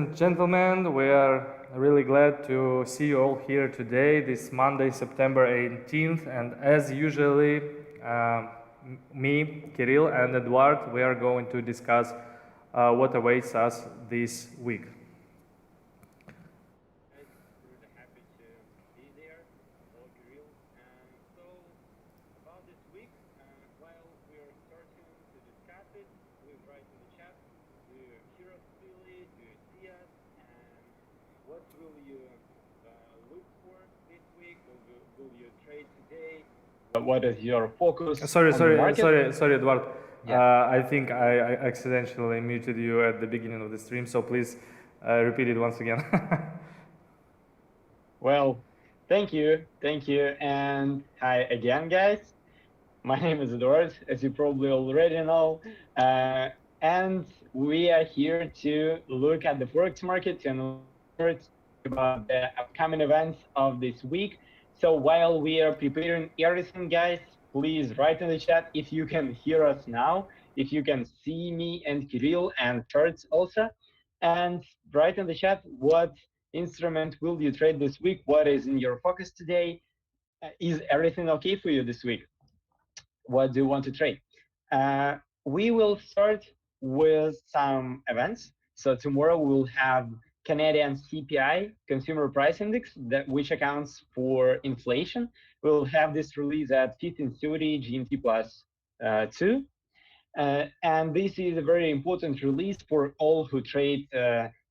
and gentlemen, we are really glad to see you all here today, this Monday, September 18th. And as usually, me, Kirill and Eduard, we are going to discuss what awaits us this week. Really happy to be there. Hello, Kirill. So, about this week, while we are starting to discuss it, please write in the chat. Do you hear us clearly? Do you see us? And what will you look for this week? Will you trade today? What is your focus Sorry, on the market? Eduard. Yeah. I think I accidentally muted you at the beginning of the stream, so please repeat it once again. Well, thank you, and hi again, guys. My name is Eduard, as you probably already know, and we are here to look at the Forex market and about the upcoming events of this week. So while we are preparing everything, guys, please write in the chat if you can hear us now, if you can see me and Kirill and Kurtz also, and write in the chat what instrument will you trade this week, what is in your focus today, is everything okay for you this week? What do you want to trade? We will start with some events. So tomorrow we'll have Canadian CPI, Consumer Price Index, which accounts for inflation. We'll have this release at 15:30 GMT plus 2. And this is a very important release for all who trade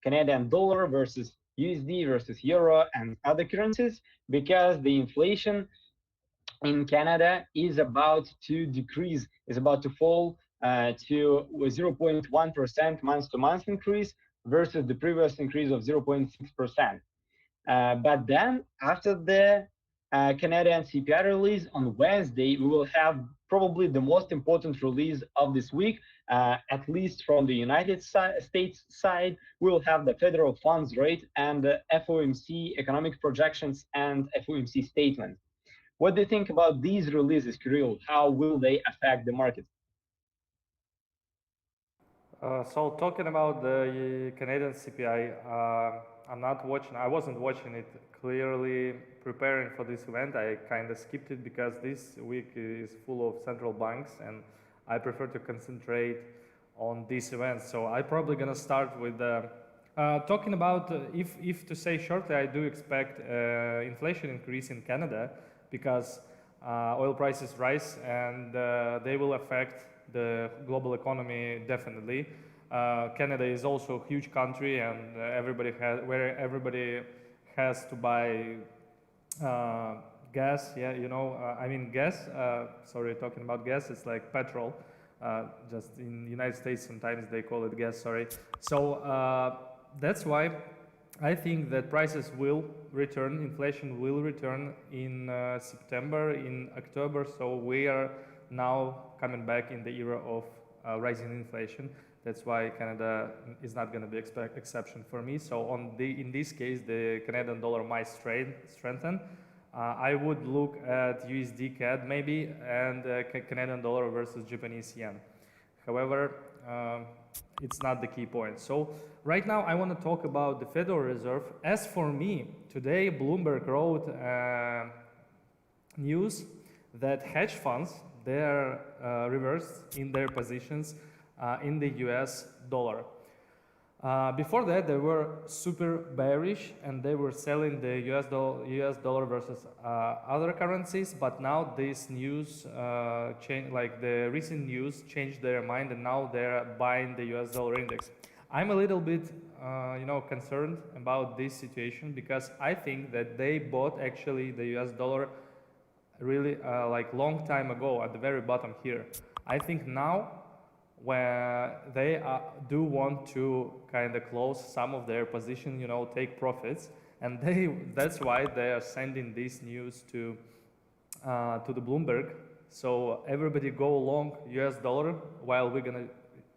Canadian dollar versus USD versus euro and other currencies, because the inflation in Canada is about to decrease, is about to fall to 0.1% month-to-month increase versus the previous increase of 0.6%. But then after the Canadian CPI release on Wednesday, we will have probably the most important release of this week, at least from the United States side. We will have the federal funds rate and the FOMC economic projections and FOMC statement. What do you think about these releases, Kirill? How will they affect the market? So talking about the Canadian CPI, I wasn't watching it clearly preparing for this event. I kind of skipped it because this week is full of central banks and I prefer to concentrate on these events. So I'm probably gonna start with talking about, if to say shortly, I do expect inflation increase in Canada because oil prices rise and they will affect the global economy definitely. Canada is also a huge country and everybody has to buy gas. Yeah, you know, I mean gas. Sorry, talking about gas, it's like petrol. Just in the United States, sometimes they call it gas. Sorry. So that's why I think that prices will return, inflation will return in September, in October. So we are now coming back in the era of rising inflation. That's why Canada is not going to be exception for me. So in this case, the Canadian dollar might strengthen. I would look at USD CAD maybe and Canadian dollar versus Japanese yen. However, it's not the key point. So right now I want to talk about the Federal Reserve. As for me, today Bloomberg wrote news that hedge funds, they are reversed in their positions in the US dollar. Before that, they were super bearish and they were selling the US dollar versus other currencies. But now this news like the recent news changed their mind and now they're buying the US dollar index. I'm a little bit, concerned about this situation because I think that they bought actually the US dollar really like long time ago at the very bottom here. I think now where they do want to kind of close some of their position, take profits, and that's why they are sending this news to the Bloomberg. So everybody go long US dollar while we're gonna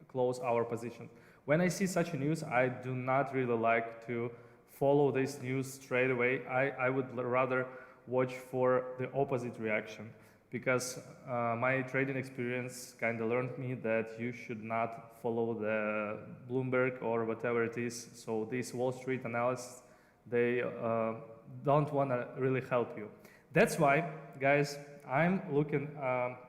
close our position. When I see such a news, I do not really like to follow this news straight away. I would rather watch for the opposite reaction. because my trading experience kind of learned me that you should not follow the Bloomberg or whatever it is. So these Wall Street analysts, they don't want to really help you. That's why, guys,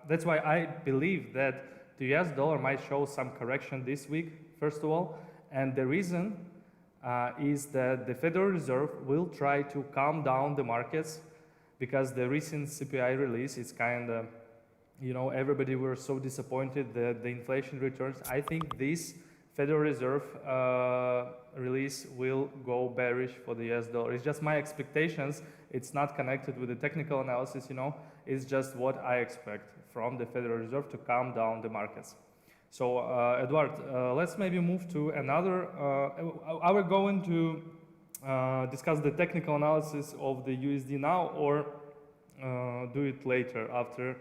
that's why I believe that the US dollar might show some correction this week, first of all. And the reason is that the Federal Reserve will try to calm down the markets, because the recent CPI release is kind of, everybody were so disappointed that the inflation returns. I think this Federal Reserve release will go bearish for the US dollar. It's just my expectations. It's not connected with the technical analysis, It's just what I expect from the Federal Reserve to calm down the markets. So, Eduard, let's maybe move to another. Are we going to discuss the technical analysis of the USD now, or do it later after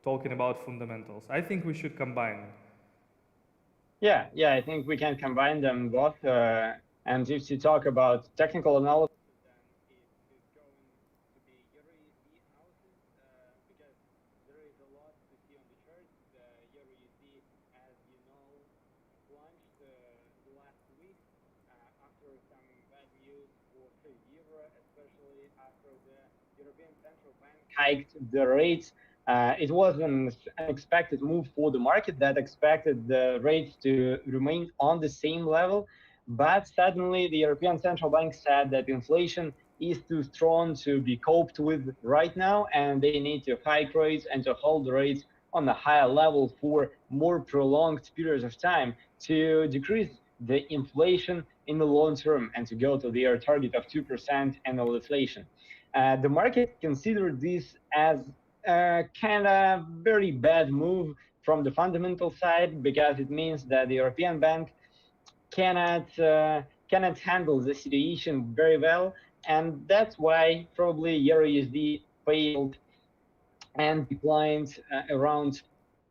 talking about fundamentals? I think we should combine. Yeah, I think we can combine them both. And if you talk about technical analysis, then it is going to be Euro USD analysis, because there is a lot to see on the chart. The Euro USD, as you know, plunged last week after some bad news for the euro, especially after the European Central Bank hiked the rates. It was an unexpected move for the market that expected the rates to remain on the same level. But suddenly, the European Central Bank said that inflation is too strong to be coped with right now, and they need to hike rates and to hold the rates on a higher level for more prolonged periods of time to decrease the inflation in the long term and to go to their target of 2% annual inflation. The market considered this as kind of very bad move from the fundamental side, because it means that the European Bank cannot handle the situation very well, and that's why probably Euro USD failed and declined around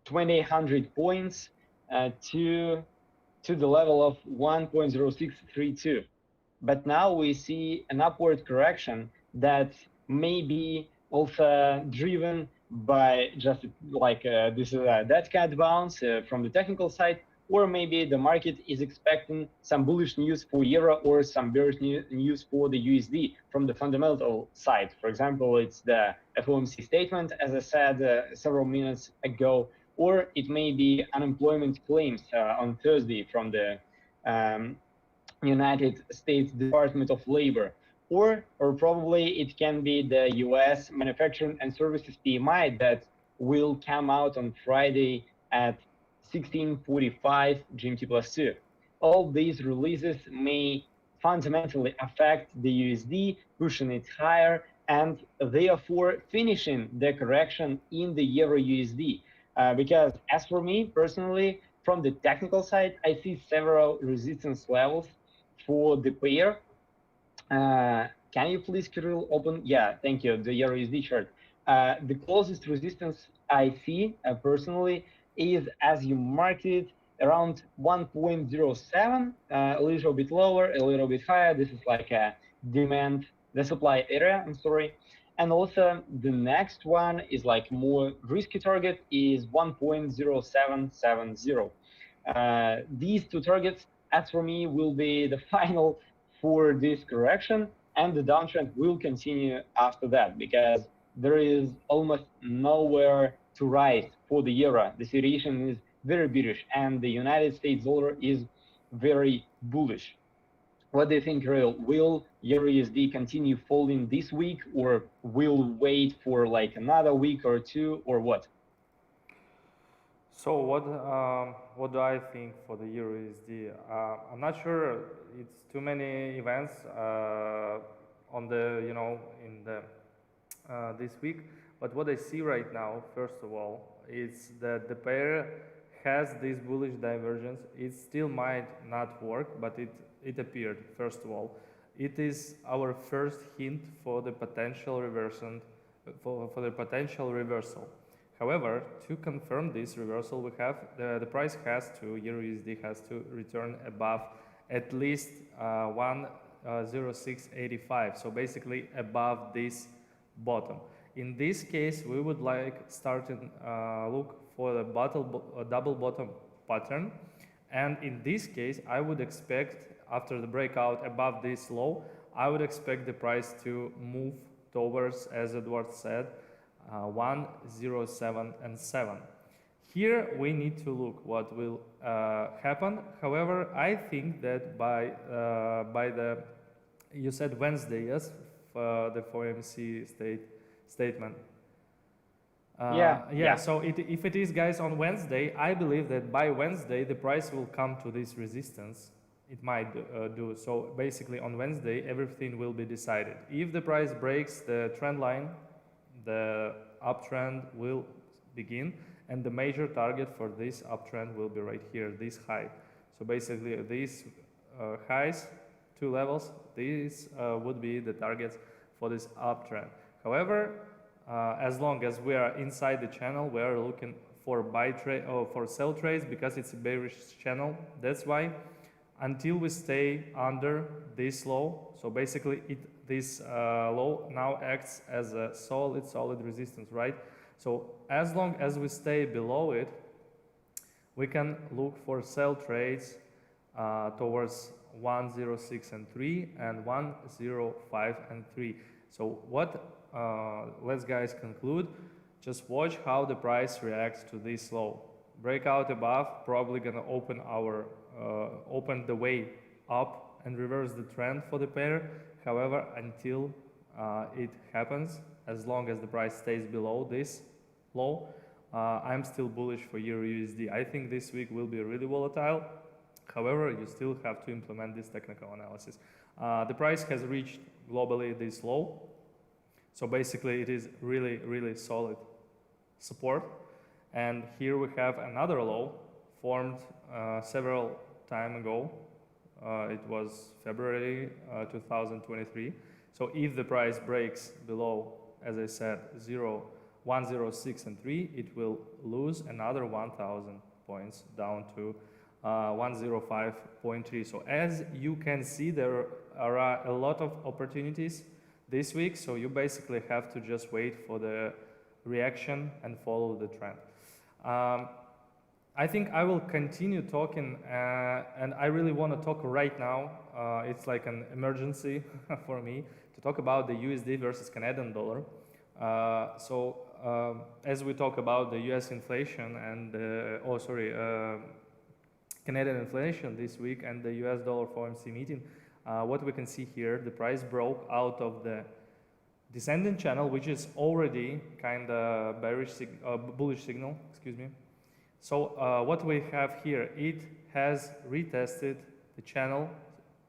2,800 points to the level of 1.0632. But now we see an upward correction that may be also driven by just like this that CAD bounce from the technical side, or maybe the market is expecting some bullish news for euro or some bearish news for the USD from the fundamental side. For example, it's the FOMC statement, as I said several minutes ago, or it may be unemployment claims on Thursday from the United States Department of Labor, or probably it can be the US Manufacturing and Services PMI that will come out on Friday at 16:45 GMT plus 2. All these releases may fundamentally affect the USD, pushing it higher and therefore finishing the correction in the Euro USD. Because as for me personally, from the technical side, I see several resistance levels for the pair. Can you please, Kirill, open? Yeah, thank you. The Euro USD chart. The closest resistance I see personally is, as you marked it, around 1.07, a little bit lower, a little bit higher. This is like a the supply area, I'm sorry. And also the next one is like more risky target is 1.0770. These two targets, as for me, will be the final for this correction, and the downtrend will continue after that, because there is almost nowhere to rise for the euro. The situation is very bearish, and the United States dollar is very bullish. What do you think, Kirill? Will Euro USD continue falling this week, or will wait for like another week or two, or what? So what do I think for the Euro USD? I'm not sure. It's too many events on the in the this week. But what I see right now, first of all, is that the pair has this bullish divergence. It still might not work, but it appeared. First of all, it is our first hint for the potential reversal. For the potential reversal. However, to confirm this reversal, we have the price has to, Euro USD has to return above at least 10685. So basically above this bottom. in this case, we would like starting look for the double bottom pattern. And in this case, I would expect after the breakout above this low, I would expect the price to move towards, as Eduard said, 107 and 7. Here we need to look what will happen. However, I think that by the, you said Wednesday, yes, the FOMC statement. Yeah. So if it is, guys, on Wednesday, I believe that by Wednesday the price will come to this resistance. It might do. So basically on Wednesday everything will be decided. If the price breaks the trend line, the uptrend will begin, and the major target for this uptrend will be right here, this high. So basically these highs, two levels, these would be the targets for this uptrend. However, as long as we are inside the channel, we are looking for buy trade or for sell trades because it's a bearish channel. That's why until we stay under this low, so basically this low now acts as a solid resistance, right? So as long as we stay below it, we can look for sell trades towards 106 and 3 and 105 and 3. So what let's guys conclude. Just watch how the price reacts to this low. Breakout above, probably gonna open the way up and reverse the trend for the pair. However, until it happens, as long as the price stays below this low, I'm still bullish for Euro USD. I think this week will be really volatile. However, you still have to implement this technical analysis. The price has reached globally this low. So basically it is really solid support. And here we have another low formed several time ago. It was February 2023. So if the price breaks below, as I said, 106 and 3, it will lose another 1,000 points down to 105.3. So as you can see, there are a lot of opportunities this week, so you basically have to just wait for the reaction and follow the trend. I think I will continue talking, and I really want to talk right now. It's like an emergency for me to talk about the USD versus Canadian dollar. As we talk about the US inflation and Canadian inflation this week and the US dollar FOMC meeting, what we can see here, the price broke out of the descending channel, which is already kind of bullish signal, excuse me. So what we have here, it has retested the channel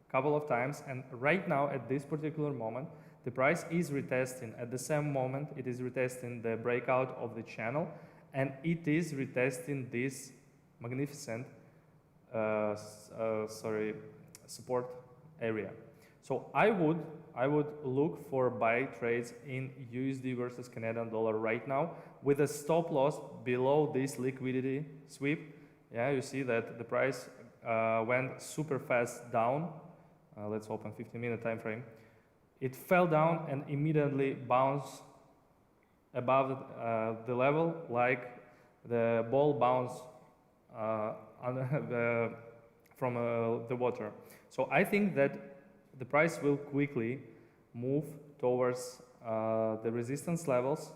a couple of times, and right now at this particular moment, the price is retesting. At the same moment, it is retesting the breakout of the channel, and it is retesting this magnificent support area. So I would look for buy trades in USD versus Canadian dollar right now with a stop loss below this liquidity sweep. Yeah, you see that the price went super fast down. Let's open 15-minute time frame. It fell down and immediately bounced above the level like the ball bounced from the water. So I think that the price will quickly move towards the resistance levels.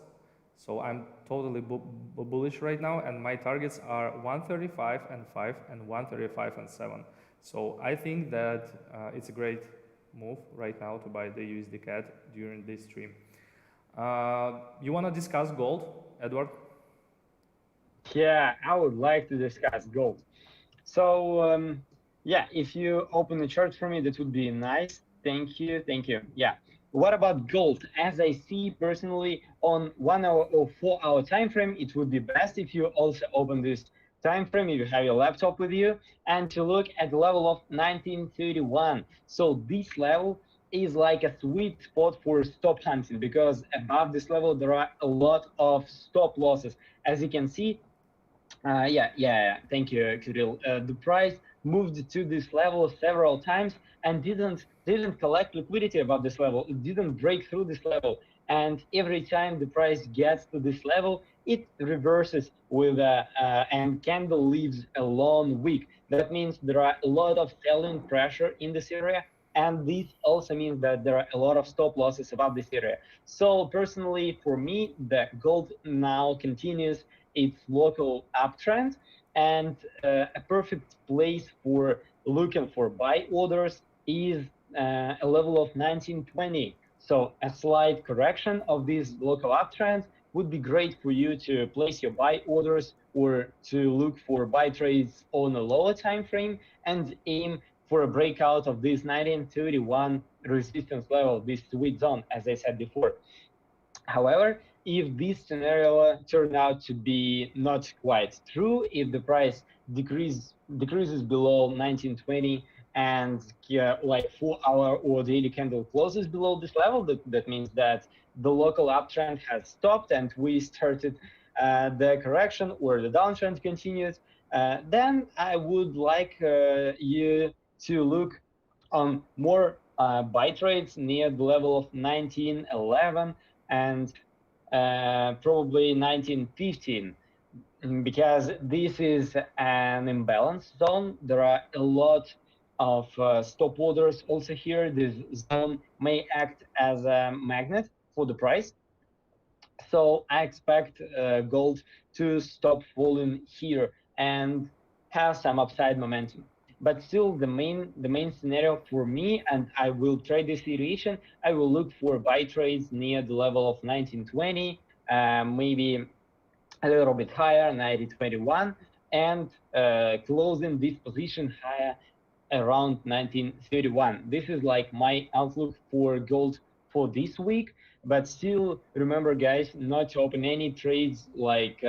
So I'm totally bullish right now, and my targets are 135 and 5 and 135 and 7. So I think that it's a great move right now to buy the USD CAD during this stream. You want to discuss gold, Edward? Yeah, I would like to discuss gold. So yeah, if you open the chart for me, that would be nice. Thank you. Yeah. What about gold? As I see personally on 1 hour or 4 hour time frame, it would be best if you also open this time frame if you have your laptop with you, and to look at the level of 1931. So this level is like a sweet spot for stop hunting, because above this level there are a lot of stop losses. As you can see, thank you, Kirill. The price moved to this level several times and didn't collect liquidity above this level. It didn't break through this level. and every time the price gets to this level, it reverses with and candle leaves a long wick. That means there are a lot of selling pressure in this area, and this also means that there are a lot of stop losses above this area. So personally, for me, the gold now continues its local uptrend, and a perfect place for looking for buy orders is a level of 1920. So a slight correction of this local uptrend would be great for you to place your buy orders or to look for buy trades on a lower time frame and aim for a breakout of this 1931 resistance level, this sweet zone, as I said before. However, if this scenario turned out to be not quite true, if the price decreases below 1920 and like 4-hour or daily candle closes below this level, that means that the local uptrend has stopped and we started the correction or the downtrend continues, then I would like you to look on more buy trades near the level of 1911 and probably 1915, because this is an imbalance zone. There are a lot of stop orders also here. This zone may act as a magnet for the price. So I expect gold to stop falling here and have some upside momentum. But still, the main scenario for me, and I will trade this situation. I will look for buy trades near the level of 1920, maybe a little bit higher, 1921, and closing this position higher around 1931. This is like my outlook for gold for this week. But still, remember, guys, not to open any trades like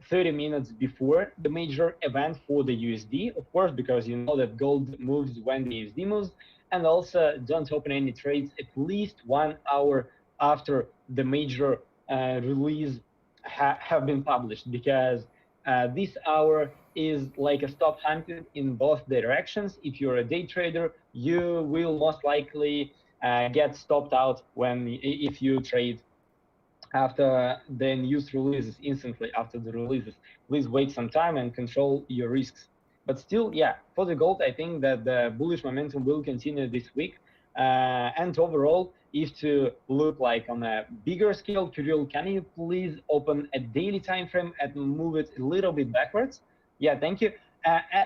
30 minutes before the major event for the USD, of course, because you know that gold moves when the USD moves. And also, don't open any trades at least 1 hour after the major release have been published, because this hour is like a stop hunting in both directions. If you're a day trader, you will most likely get stopped out if you trade after the news releases, instantly after the releases. Please wait some time and control your risks. But still, yeah, for the gold, I think that the bullish momentum will continue this week. And overall, if to look like on a bigger scale, Kirill, can you please open a daily time frame and move it a little bit backwards? Yeah, thank you.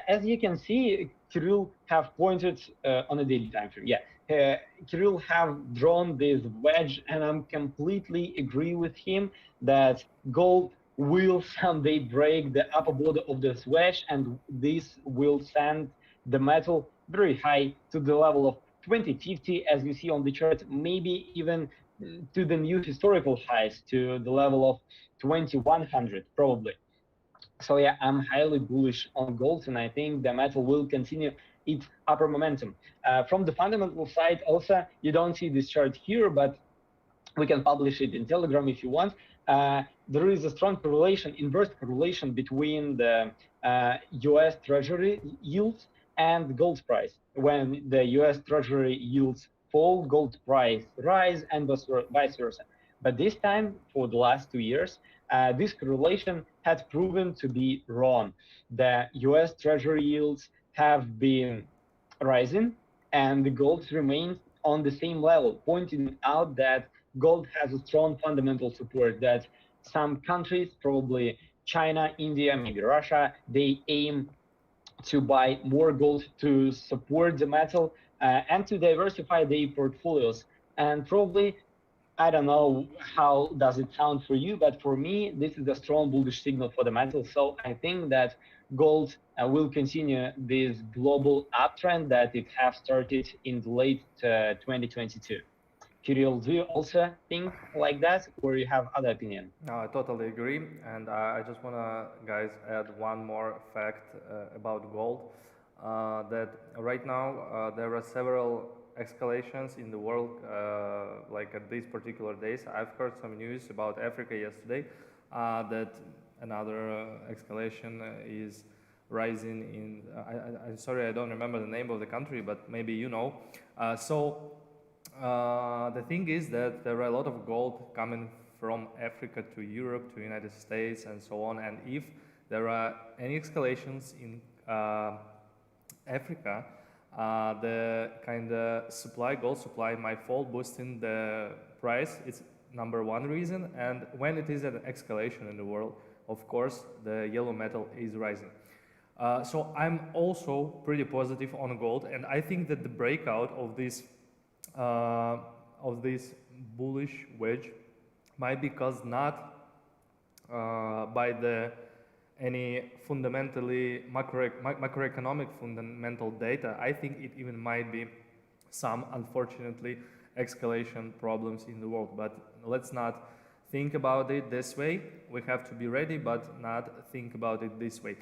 As you can see, Kirill have pointed on a daily time frame. Yeah, uh, Kirill have drawn this wedge, and I'm completely agree with him that gold will someday break the upper border of this wedge, and this will send the metal very high to the level of 2050, as you see on the chart, maybe even to the new historical highs, to the level of 2100, probably. So yeah, I'm highly bullish on gold, and I think the metal will continue its upper momentum. From the fundamental side, also, you don't see this chart here, but we can publish it in Telegram if you want. There is a strong correlation, inverse correlation between the US Treasury yields and gold price. When the US Treasury yields fall, gold price rise, and vice versa. But this time, for the last 2 years, this correlation had proven to be wrong. The US Treasury yields have been rising, and the gold remains on the same level, pointing out that gold has a strong fundamental support, that some countries, probably China, India, maybe Russia, they aim to buy more gold to support the metal and to diversify their portfolios. And probably, I don't know how does it sound for you, but for me, this is a strong bullish signal for the metal. So I think that gold will continue this global uptrend that it have started in the late 2022. Kirill, do you also think like that, or you have other opinion? No, I totally agree, and I just wanna, guys, add one more fact about gold. That right now there are several escalations in the world, like at these particular days. I've heard some news about Africa yesterday, that another escalation is rising in. I'm sorry, I don't remember the name of the country, but maybe you know. So The thing is that there are a lot of gold coming from Africa to Europe, to United States, and so on. And if there are any escalations in Africa, the kind of gold supply might fall, boosting the price. It's number one reason. And when it is an escalation in the world, of course, the yellow metal is rising. So I'm also pretty positive on gold, and I think that the breakout of this bullish wedge might be caused not by any fundamentally macroeconomic fundamental data. I think it even might be some, unfortunately, escalation problems in the world. But let's not think about it this way. We have to be ready, but not think about it this way.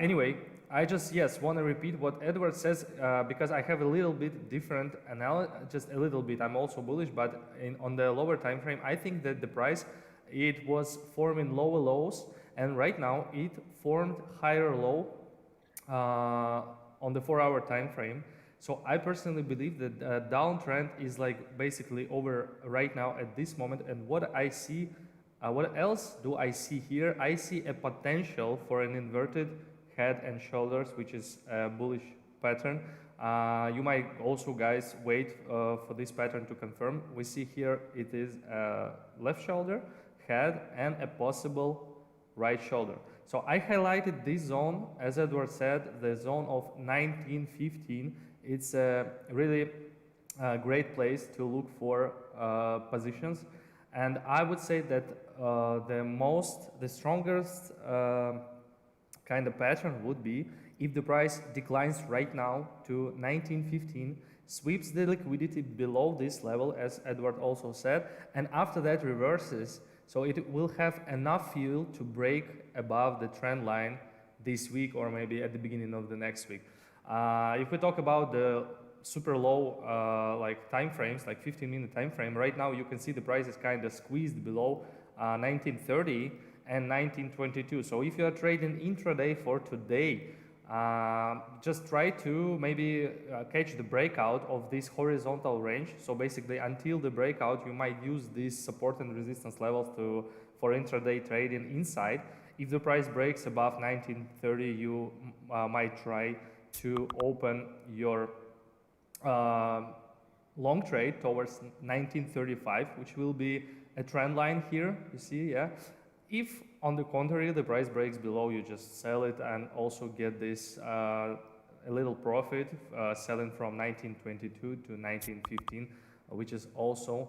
Anyway, I just, want to repeat what Edward says, because I have a little bit different analysis, just a little bit. I'm also bullish, but on the lower time frame, I think that the price, it was forming lower lows, and right now it formed higher low on the 4-hour time frame. So I personally believe that downtrend is like basically over right now at this moment. And what I see, what else do I see here? I see a potential for an inverted head and shoulders, which is a bullish pattern. You might also, guys, wait for this pattern to confirm. We see here it is a left shoulder, head, and a possible right shoulder. So I highlighted this zone, as Edward said, the zone of 1915. It's a really great place to look for positions, and I would say that the strongest kind of pattern would be if the price declines right now to 1915, sweeps the liquidity below this level, as Edward also said, and after that reverses. So it will have enough fuel to break above the trend line this week, or maybe at the beginning of the next week. If we talk about the super low like time frames, like 15-minute time frame, right now you can see the price is kind of squeezed below 1930 and 1922. So if you are trading intraday for today, just try to maybe catch the breakout of this horizontal range. So basically, until the breakout, you might use these support and resistance levels for intraday trading inside. If the price breaks above 1930, you might try to open your long trade towards 1935, which will be a trend line here, you see, yeah. If on the contrary the price breaks below, you just sell it and also get this a little profit selling from 1922 to 1915, which is also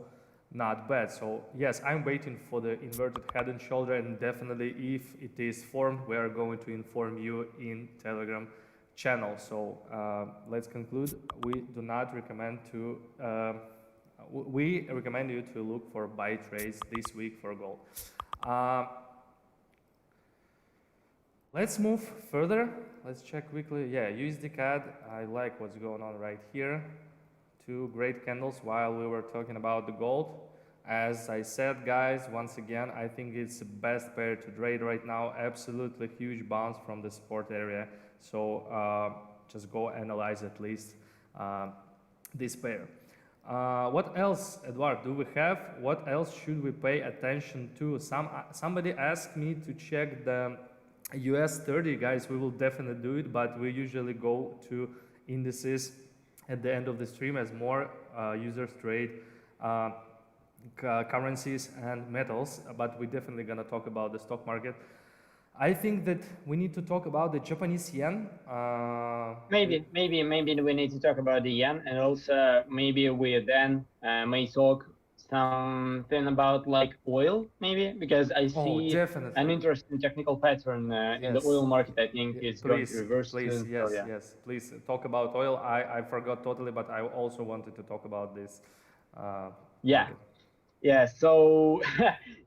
not bad. So yes, I'm waiting for the inverted head and shoulder, and definitely if it is formed, we are going to inform you in Telegram channel. So let's conclude. We do not recommend to we recommend you to look for buy trades this week for gold. Let's move further. Let's check quickly. Yeah, USD CAD. I like what's going on right here. Two great candles while we were talking about the gold. As I said, guys, once again, I think it's the best pair to trade right now. Absolutely huge bounce from the support area. So just go analyze at least this pair. What else, Eduard, do we have? What else should we pay attention to? Somebody asked me to check the US 30, guys. We will definitely do it, but we usually go to indices at the end of the stream as more users trade currencies and metals, but we're definitely going to talk about the stock market. I think that we need to talk about the Japanese yen. Maybe we need to talk about the yen, and also maybe we then may talk something about like oil, maybe, because I see an interesting technical pattern in the oil market. I think it's going to reverse soon. Yes, so, yeah. Yes, please talk about oil. I forgot totally, but I also wanted to talk about this. Market. Yeah, so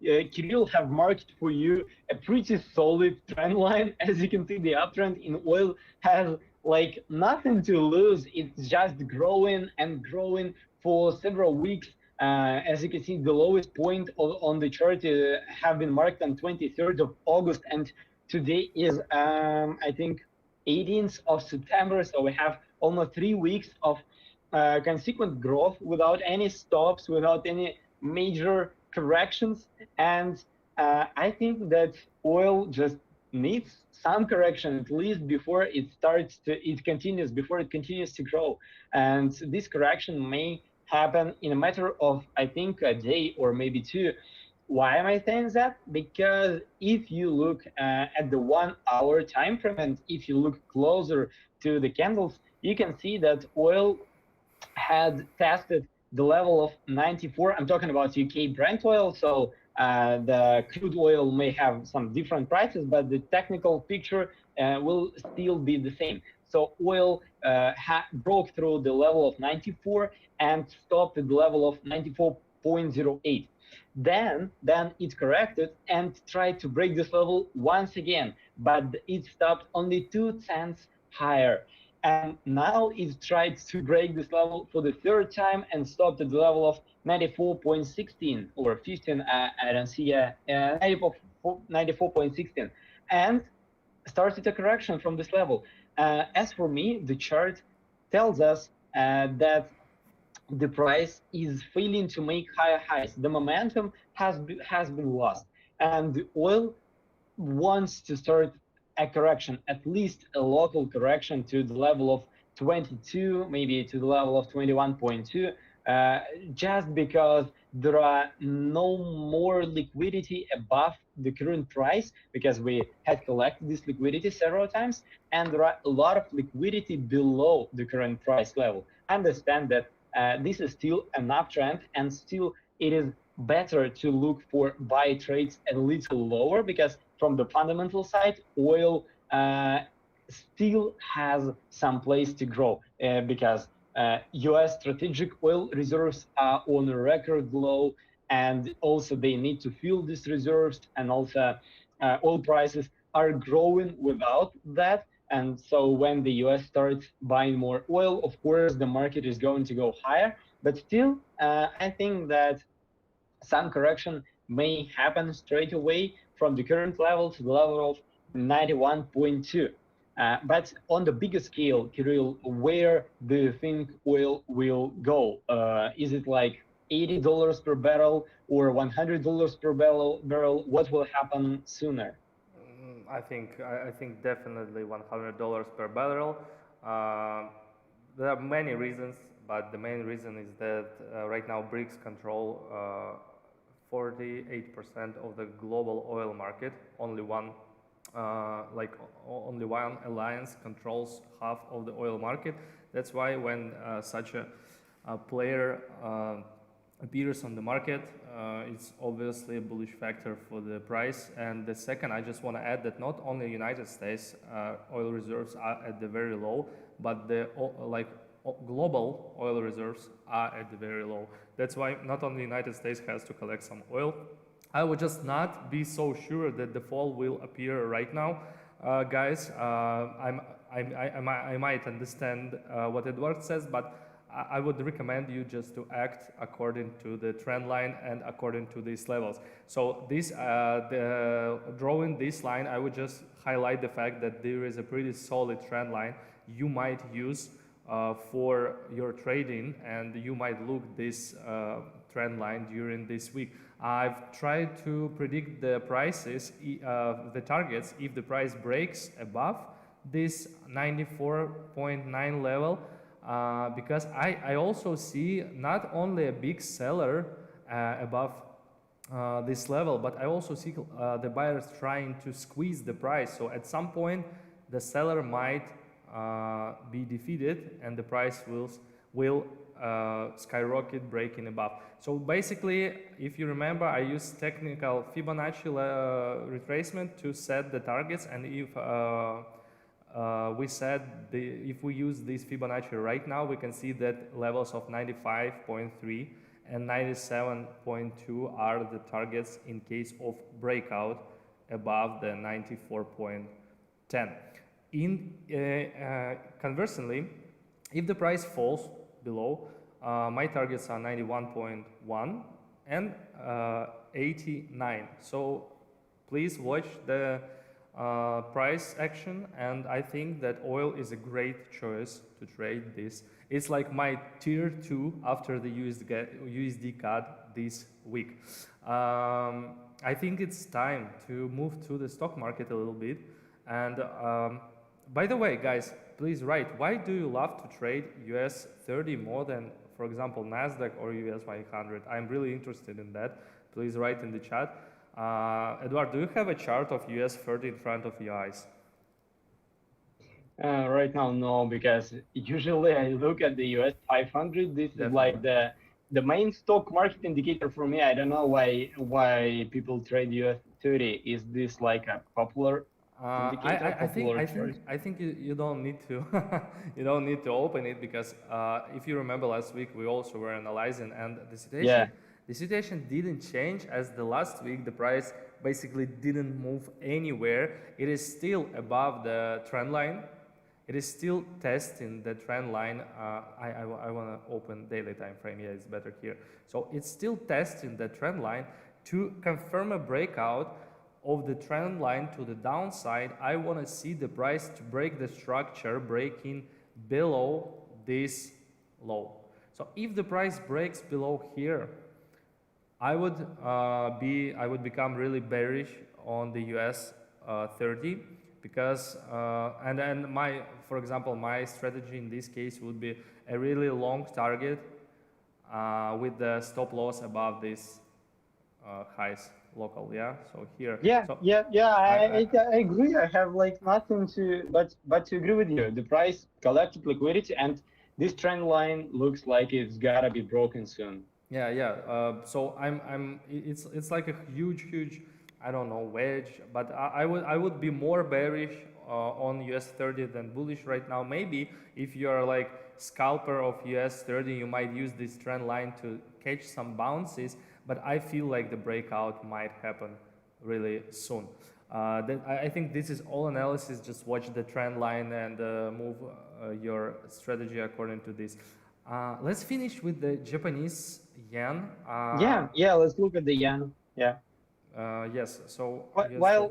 Kirill have marked for you a pretty solid trend line. As you can see, the uptrend in oil has like nothing to lose. It's just growing and growing for several weeks. As you can see, the lowest point on the chart have been marked on 23rd of August, and today is, I think, 18th of September. So we have almost 3 weeks of consequent growth without any stops, without any major corrections. And I think that oil just needs some correction at least before before it continues to grow. And this correction may happen in a matter of, I think, a day or maybe two. Why am I saying that? Because if you look at the 1 hour time frame, and if you look closer to the candles, you can see that oil had tested the level of 94. I'm talking about UK Brent oil. So the crude oil may have some different prices, but the technical picture will still be the same. So oil broke through the level of 94 and stopped at the level of 94.08. Then it corrected and tried to break this level once again, but it stopped only 2 cents higher. And now it tried to break this level for the third time and stopped at the level of 94.16 or 15. I don't see 94.16, and started a correction from this level. As for me, the chart tells us that the price is failing to make higher highs. The momentum has been lost, and the oil wants to start a correction, at least a local correction to the level of 22, maybe to the level of 21.2, just because there are no more liquidity above the current price, because we had collected this liquidity several times, and there are a lot of liquidity below the current price level. I understand that this is still an uptrend, and still it is better to look for buy trades a little lower, because from the fundamental side, oil still has some place to grow, because US strategic oil reserves are on a record low, and also they need to fill these reserves, and also oil prices are growing without that. And so when the US starts buying more oil, of course, the market is going to go higher. But still, I think that some correction may happen straight away from the current level to the level of 91.2. But on the bigger scale, Kirill, where do you think oil will go? Is it like $80 per barrel or $100 per barrel? What will happen sooner? I think definitely $100 per barrel. Uh, there are many reasons, but the main reason is that right now BRICS control 48% of the global oil market. Only one alliance controls half of the oil market. That's why when such a player appears on the market, it's obviously a bullish factor for the price. And the second, I just want to add that not only United States oil reserves are at the very low, but the global oil reserves are at the very low. That's why not only United States has to collect some oil. I would just not be so sure that the fall will appear right now, guys. I might understand what Eduard says, but I would recommend you just to act according to the trend line and according to these levels. So drawing this line, I would just highlight the fact that there is a pretty solid trend line you might use for your trading, and you might look this trend line during this week. I've tried to predict the prices, the targets, if the price breaks above this 94.9 level, because I also see not only a big seller above this level, but I also see the buyers trying to squeeze the price. So at some point, the seller might be defeated, and the price will skyrocket, breaking above. So basically, if you remember, I used technical Fibonacci retracement to set the targets, and if if we use this Fibonacci right now, we can see that levels of 95.3 and 97.2 are the targets in case of breakout above the 94.10. Conversely, if the price falls below, my targets are 91.1 and 89. So please watch the price action, and I think that oil is a great choice to trade this. It's like my tier 2 after the USD CAD this week. I think it's time to move to the stock market a little bit. And by the way, guys, please write, why do you love to trade US 30 more than, for example, NASDAQ or US 500? I'm really interested in that. Please write in the chat. Eduard, do you have a chart of US 30 in front of your eyes? Right now, no, because usually I look at the US 500. This is like the main stock market indicator for me. I don't know why people trade US 30. Is this like a popular indicator? I think you don't need to you don't need to open it, because if you remember last week we also were analyzing, and the situation didn't change, as the last week the price basically didn't move anywhere. It is still above the trend line. It is still testing the trend line. I want to open daily time frame. Yeah, it's better here. So it's still testing the trend line to confirm a breakout of the trend line to the downside. I want to see the price to break the structure, breaking below this low. So if the price breaks below here, I would become really bearish on the US 30, because and then for example, my strategy in this case would be a really long target with the stop loss above this highs local. Yeah, so here. I agree. I have like nothing to but to agree with you. The price collected liquidity, and this trend line looks like it's gotta be broken soon. So it's like a huge, I don't know, wedge, but I would be more bearish on US 30 than bullish right now. Maybe if you're like scalper of US 30, you might use this trend line to catch some bounces, but I feel like the breakout might happen really soon. I think this is all analysis. Just watch the trend line and move your strategy according to this. Let's finish with the Japanese yen. Let's look at the yen. Yes. So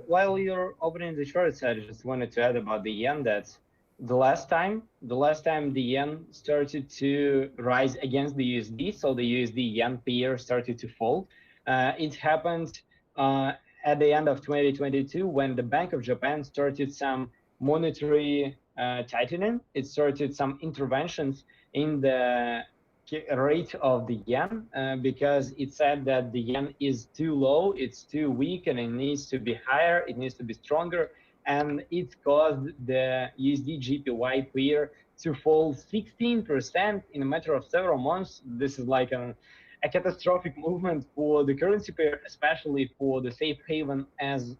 while you're opening the charts, I just wanted to add about the yen that the last time the yen started to rise against the USD, so the USD yen pair started to fall. It happened at the end of 2022 when the Bank of Japan started some monetary tightening. It started some interventions in the rate of the yen because it said that the yen is too low, it's too weak, and it needs to be higher, it needs to be stronger, and it caused the USD JPY pair to fall 16% in a matter of several months. This is like a catastrophic movement for the currency pair, especially for the safe haven as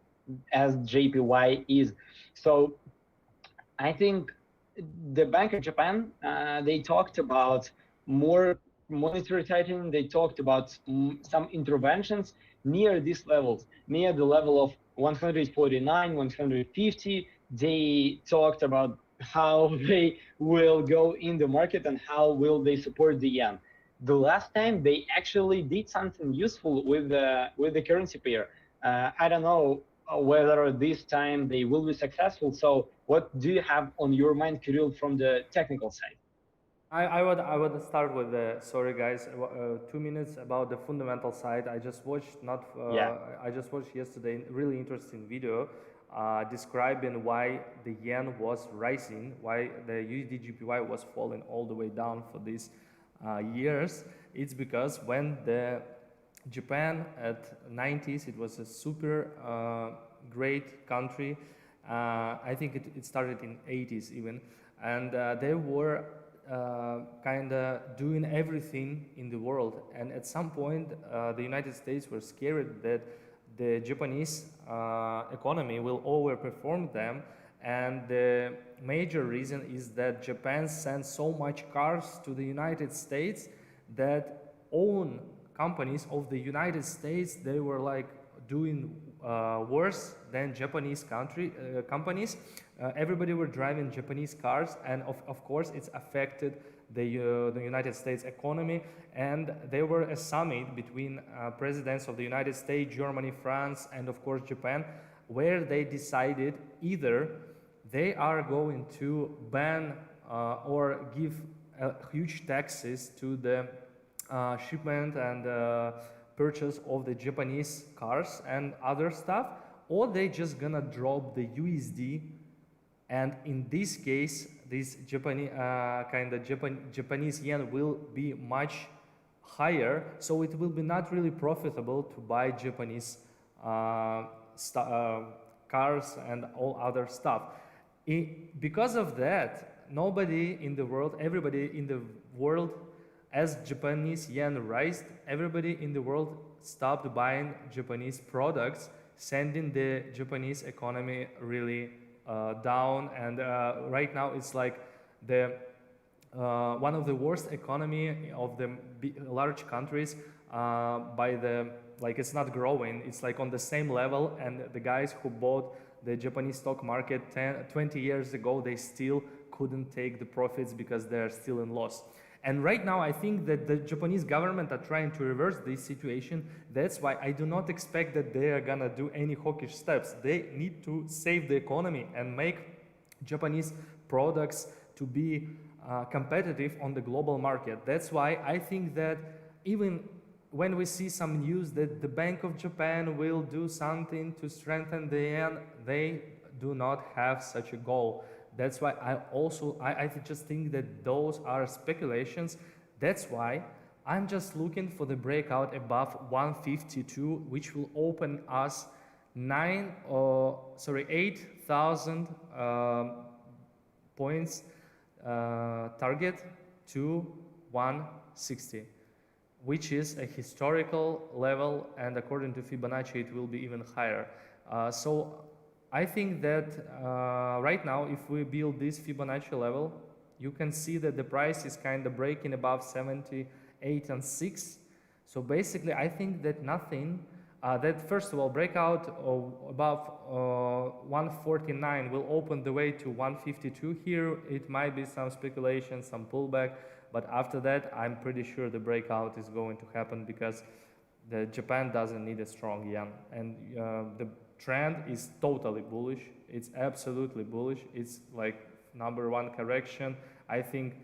JPY is. So I think the Bank of Japan, they talked about more monetary tightening. They talked about some interventions near these levels, near the level of 149, 150. They talked about how they will go in the market and how will they support the yen. The last time they actually did something useful with the currency pair. I don't know whether this time they will be successful. So what do you have on your mind, Kirill, from the technical side? I would start with the, sorry guys, 2 minutes about the fundamental side. I just watched I just watched yesterday a really interesting video describing why the yen was rising, why the USD JPY was falling all the way down for these years. It's because when the Japan at 90s, it was a super great country. I think it started in 80s even, and they were kind of doing everything in the world. And at some point, the United States were scared that the Japanese economy will overperform them. And the major reason is that Japan sent so much cars to the United States that own companies of the United States, they were like doing worse than Japanese companies. Everybody were driving Japanese cars, and of course it's affected the United States economy. And there were a summit between presidents of the United States, Germany, France, and of course Japan, where they decided either they are going to ban or give huge taxes to the shipment and purchase of the Japanese cars and other stuff, or they just gonna drop the USD, and in this case this Japanese Japanese yen will be much higher, so it will be not really profitable to buy Japanese cars and all other stuff. Because of that, nobody in the world, everybody in the world, as Japanese yen raised, everybody in the world stopped buying Japanese products, sending the Japanese economy really down. And right now it's like the one of the worst economy of the large countries by the, like, it's not growing, it's like on the same level, and the guys who bought the Japanese stock market 20 years ago, they still couldn't take the profits because they're still in loss. And right now I think that the Japanese government are trying to reverse this situation. That's why I do not expect that they are gonna do any hawkish steps. They need to save the economy and make Japanese products to be competitive on the global market. That's why I think that even when we see some news that the Bank of Japan will do something to strengthen the yen, they do not have such a goal. That's why I just think that those are speculations. That's why I'm just looking for the breakout above 152, which will open us 8,000 points target to 160, which is a historical level, and according to Fibonacci it will be even higher. So I think that right now, if we build this Fibonacci level, you can see that the price is kind of breaking above 78 and 6. So basically I think that nothing, that first of all, breakout above 149 will open the way to 152. Here it might be some speculation, some pullback, but after that I'm pretty sure the breakout is going to happen, because the Japan doesn't need a strong yen, and the trend is totally bullish. It's absolutely bullish. It's like #1 correction. I think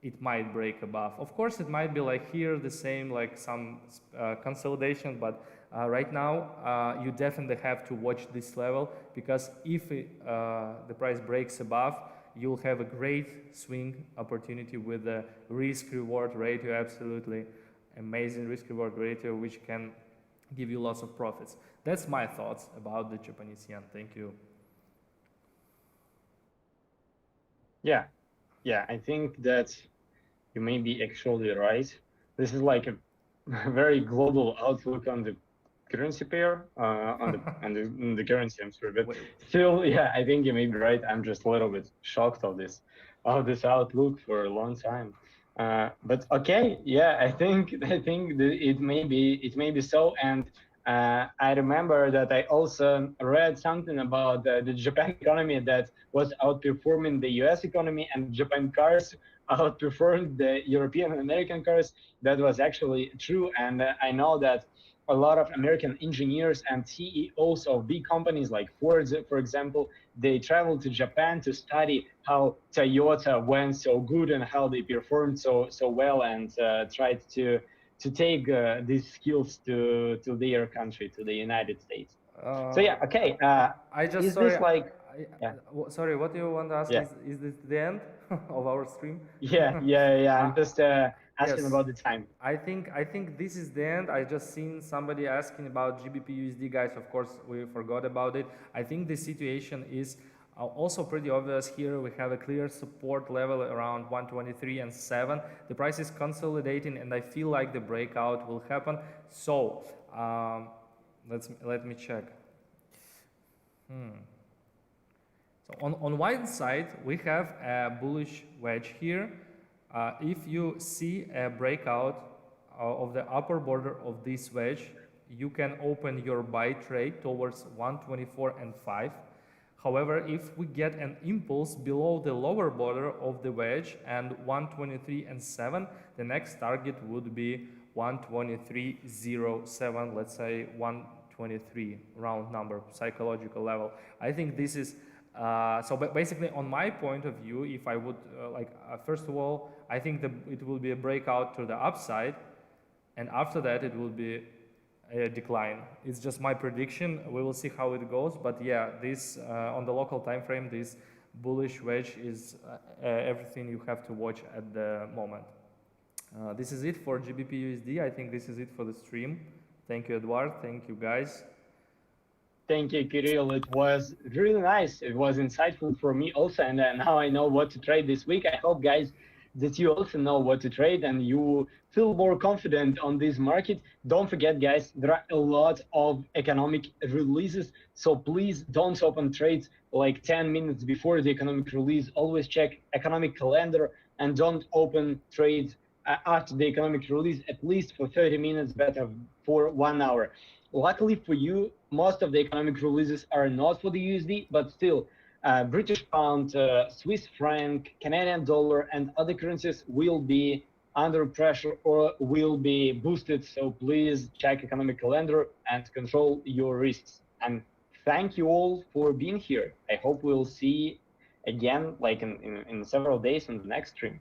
it might break above. Of course, it might be like here the same, like some consolidation, but right now you definitely have to watch this level, because if the price breaks above, you'll have a great swing opportunity with the risk-reward ratio, absolutely amazing risk-reward ratio, which can give you lots of profits. That's my thoughts about the Japanese yen. Thank you. Yeah, I think that you may be actually right. This is like a very global outlook on the currency pair, on the currency. I'm sorry, but still, yeah, I think you may be right. I'm just a little bit shocked of this outlook for a long time. But okay, yeah, I think that it may be so. And I remember that I also read something about the Japan economy that was outperforming the US economy, and Japan cars outperformed the European and American cars. That was actually true. And I know that a lot of American engineers and CEOs of big companies like Ford, for example, they traveled to Japan to study how Toyota went so good and how they performed so well, and tried to take these skills to their country, to the United States. So yeah, okay. I just is sorry. this like? Sorry, what do you want to ask? Yeah. Is this the end of our stream? Yeah. I'm just asking about the time. I think this is the end. I just seen somebody asking about GBP USD, guys. Of course, we forgot about it. I think the situation is also pretty obvious here. We have a clear support level around 123 and 7. The price is consolidating, and I feel like the breakout will happen. So let me check. So on one side, we have a bullish wedge here. If you see a breakout of the upper border of this wedge, you can open your buy trade towards 124 and 5. However, if we get an impulse below the lower border of the wedge and 123 and 7, the next target would be 123.07, let's say 123, round number, psychological level. I think this is So basically, on my point of view, if I would first of all, I think it will be a breakout to the upside, and after that it will be a decline. It's just my prediction. We will see how it goes. But yeah, this on the local time frame, this bullish wedge is everything you have to watch at the moment. This is it for GBP USD. I think this is it for the stream. Thank you, Eduard. Thank you, guys. Thank you, Kirill. It was really nice. It was insightful for me also, and now I know what to trade this week. I hope, guys, that you also know what to trade and you feel more confident on this market. Don't forget, guys, there are a lot of economic releases, so please don't open trades like 10 minutes before the economic release. Always check economic calendar and don't open trades after the economic release, at least for 30 minutes, better for 1 hour. Luckily for you, most of the economic releases are not for the USD, but still, British pound, Swiss franc, Canadian dollar, and other currencies will be under pressure or will be boosted. So please check economic calendar and control your risks. And thank you all for being here. I hope we'll see again, like in several days on the next stream.